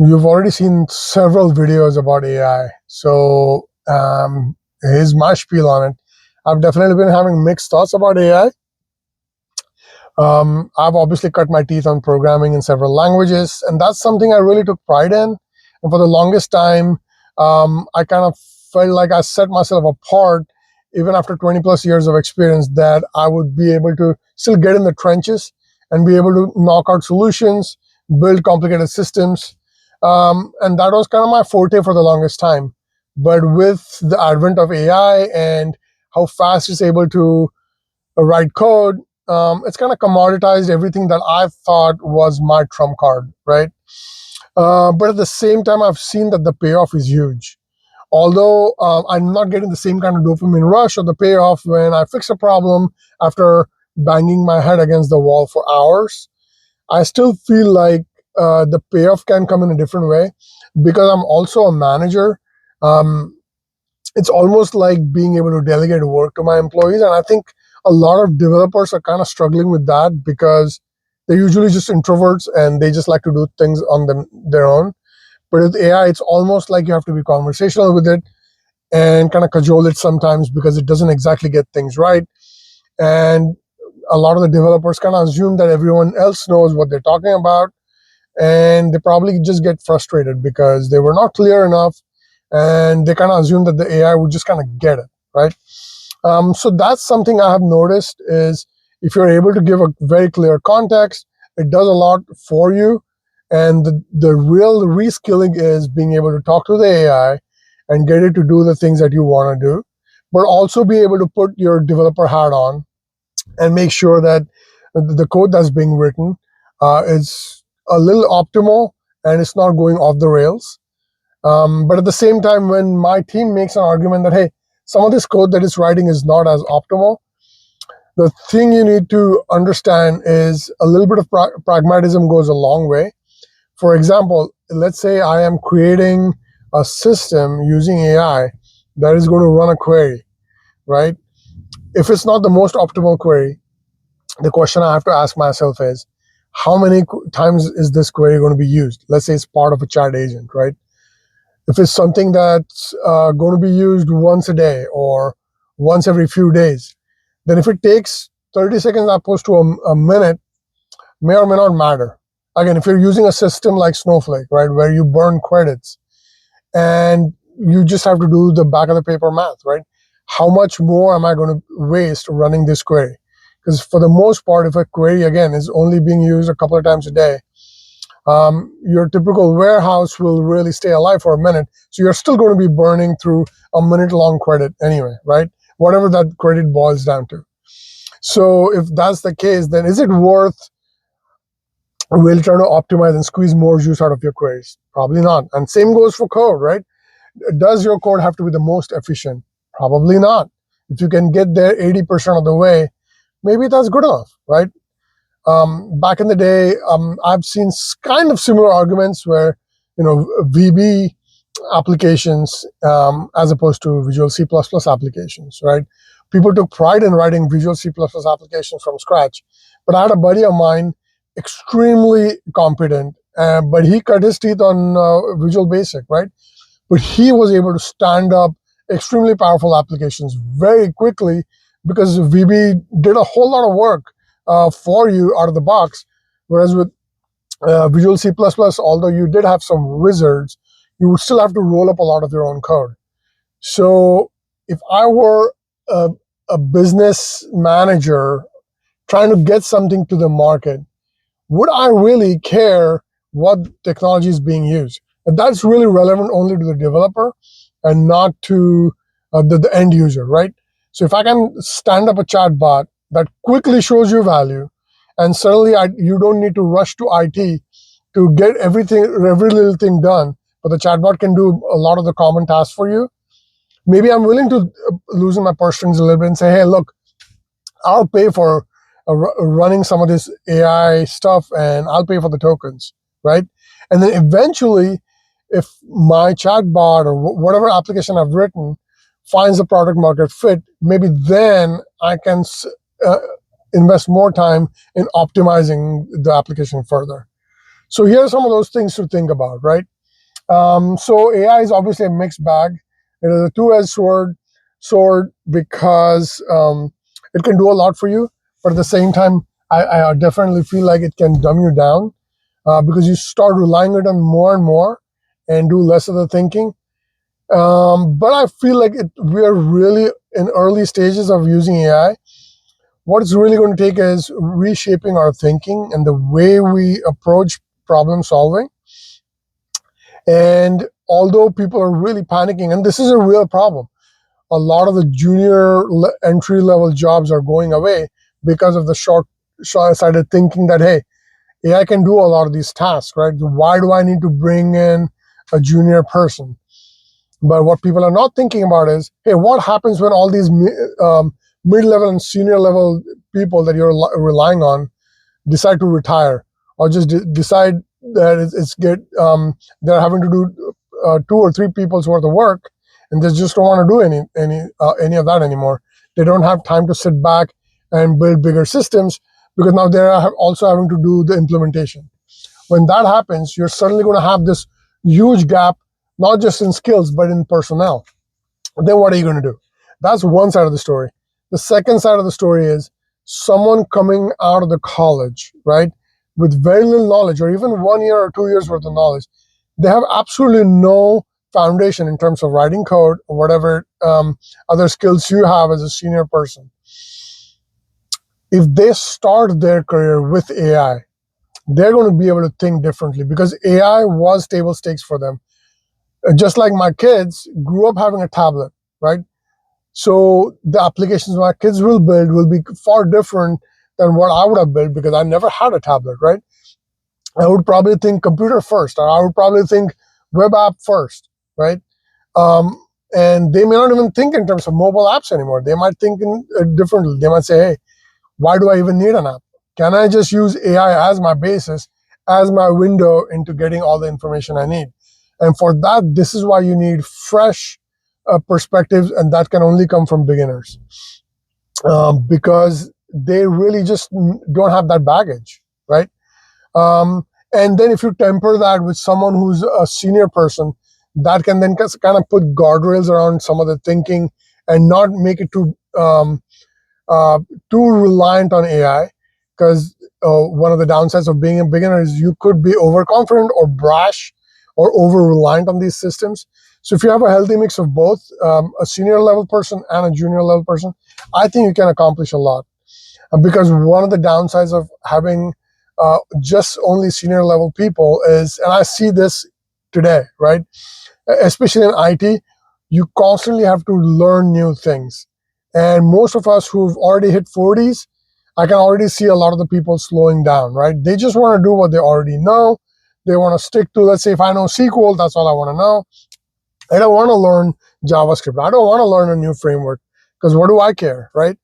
You've already seen several videos about AI. So here's my spiel on it. I've definitely been having mixed thoughts about AI. I've obviously cut my teeth on programming in several languages, and that's something I really took pride in. And for the longest time, I kind of felt like I set myself apart, even after 20 plus years of experience, that I would be able to still get in the trenches and be able to knock out solutions, build complicated systems. And that was kind of my forte for the longest time. But with the advent of AI and how fast it's able to write code, it's kind of commoditized everything that I thought was my trump card, right? But at the same time, I've seen that the payoff is huge. Although I'm not getting the same kind of dopamine rush or the payoff when I fix a problem after banging my head against the wall for hours, I still feel like the payoff can come in a different way because I'm also a manager. Um, it's almost like being able to delegate work to my employees. And I think a lot of developers are kind of struggling with that because they're usually just introverts and they just like to do things on their own. But with AI, it's almost like you have to be conversational with it and kind of cajole it sometimes because it doesn't exactly get things right. And a lot of the developers kind of assume that everyone else knows what they're talking about, and they probably just get frustrated because they were not clear enough, and they kind of assume that the AI would just kind of get it, right? So that's something I have noticed is if you're able to give a very clear context, it does a lot for you. And the real reskilling is being able to talk to the AI and get it to do the things that you want to do, but also be able to put your developer hat on and make sure that the code that's being written is a little optimal and it's not going off the rails. But at the same time, when my team makes an argument that, hey, some of this code that it's writing is not as optimal, the thing you need to understand is a little bit of pragmatism goes a long way. For example, let's say I am creating a system using AI that is going to run a query, right? If it's not the most optimal query, the question I have to ask myself is, how many times is this query going to be used? Let's say it's part of a chat agent, right? If it's something that's going to be used once a day or once every few days, then if it takes 30 seconds opposed to a minute, may or may not matter. Again, if you're using a system like Snowflake, right, where you burn credits and you just have to do the back of the paper math, right? How much more am I going to waste running this query? Because for the most part, if a query, again, is only being used a couple of times a day, your typical warehouse will really stay alive for a minute. So you're still going to be burning through a minute-long credit anyway, right? Whatever that credit boils down to. So if that's the case, then is it worth really trying to optimize and squeeze more juice out of your queries? Probably not. And same goes for code, right? Does your code have to be the most efficient? Probably not. If you can get there 80% of the way, maybe that's good enough, right? Back in the day, I've seen kind of similar arguments where, VB applications as opposed to Visual C++ applications, right? People took pride in writing Visual C++ applications from scratch. But I had a buddy of mine, extremely competent, but he cut his teeth on Visual Basic, right? But he was able to stand up extremely powerful applications very quickly because VB did a whole lot of work for you out of the box. Whereas with Visual C++, although you did have some wizards, you would still have to roll up a lot of your own code. So if I were a business manager trying to get something to the market, would I really care what technology is being used? And that's really relevant only to the developer and not to the end user, right? So if I can stand up a chatbot that quickly shows you value, and suddenly you don't need to rush to IT to get every little thing done, but the chatbot can do a lot of the common tasks for you, maybe I'm willing to loosen my purse strings a little bit and say, hey, look, I'll pay for running some of this AI stuff, and I'll pay for the tokens, right? And then eventually, if my chatbot or whatever application I've written finds the product market fit, maybe then I can invest more time in optimizing the application further. So here are some of those things to think about, right? So AI is obviously a mixed bag. It is a two-edged sword because it can do a lot for you, but at the same time, I definitely feel like it can dumb you down because you start relying on it more and more and do less of the thinking. But I feel like we are really in early stages of using AI. What it's really going to take is reshaping our thinking and the way we approach problem solving. And although people are really panicking, and this is a real problem, a lot of the junior entry level jobs are going away because of the short-sighted thinking that, hey, AI can do a lot of these tasks, right? Why do I need to bring in a junior person? But what people are not thinking about is, hey, what happens when all these mid-level and senior level people that you're relying on decide to retire, or just decide that they're having to do 2 or 3 people's worth of work, and they just don't want to do any of that anymore. They don't have time to sit back and build bigger systems because now they're also having to do the implementation. When that happens, you're suddenly going to have this huge gap, not just in skills but in personnel. Then what are you going to do? That's one side of the story. The second side of the story is someone coming out of the college, right, with very little knowledge, or even 1 year or 2 years worth of knowledge. They have absolutely no foundation in terms of writing code or whatever other skills you have as a senior person. If they start their career with AI, they're going to be able to think differently because AI was table stakes for them. Just like my kids grew up having a tablet, right? So the applications my kids will build will be far different than what I would have built because I never had a tablet, right? I would probably think computer first, or I would probably think web app first, right? Um, and they may not even think in terms of mobile apps anymore. They might think differently. They might say, hey, why do I even need an app? Can I just use AI as my basis, as my window into getting all the information I need? And for that, this is why you need fresh perspectives, and that can only come from beginners because they really just don't have that baggage, right? Um, and then if you temper that with someone who's a senior person, that can then kind of put guardrails around some of the thinking and not make it uh, too reliant on AI. Because one of the downsides of being a beginner is you could be overconfident or brash or over reliant on these systems. So if you have a healthy mix of both, a senior level person and a junior level person, I think you can accomplish a lot. Because one of the downsides of having just only senior level people is, and I see this today, right? Especially in IT, you constantly have to learn new things. And most of us who've already hit 40s, I can already see a lot of the people slowing down, right? They just want to do what they already know. They want to stick to, let's say, if I know SQL, that's all I want to know. I don't want to learn JavaScript. I don't want to learn a new framework because what do I care, right?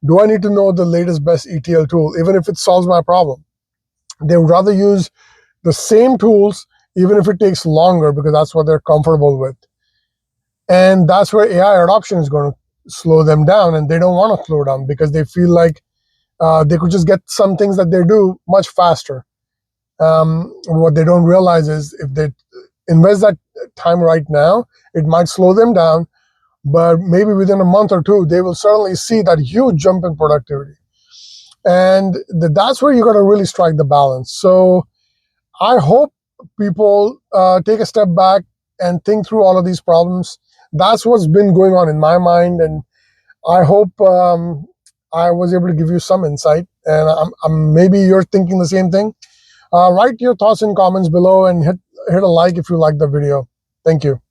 Do I need to know the latest, best ETL tool, even if it solves my problem? They would rather use the same tools, even if it takes longer, because that's what they're comfortable with. And that's where AI adoption is going to slow them down, and they don't want to slow down because they feel like they could just get some things that they do much faster. What they don't realize is if they invest that time right now, it might slow them down, but maybe within a month or two, they will certainly see that huge jump in productivity. And that's where you got to really strike the balance. So I hope people take a step back and think through all of these problems. That's what's been going on in my mind, and I hope I was able to give you some insight. And maybe you're thinking the same thing. Write your thoughts in comments below and hit a like if you like the video. Thank you.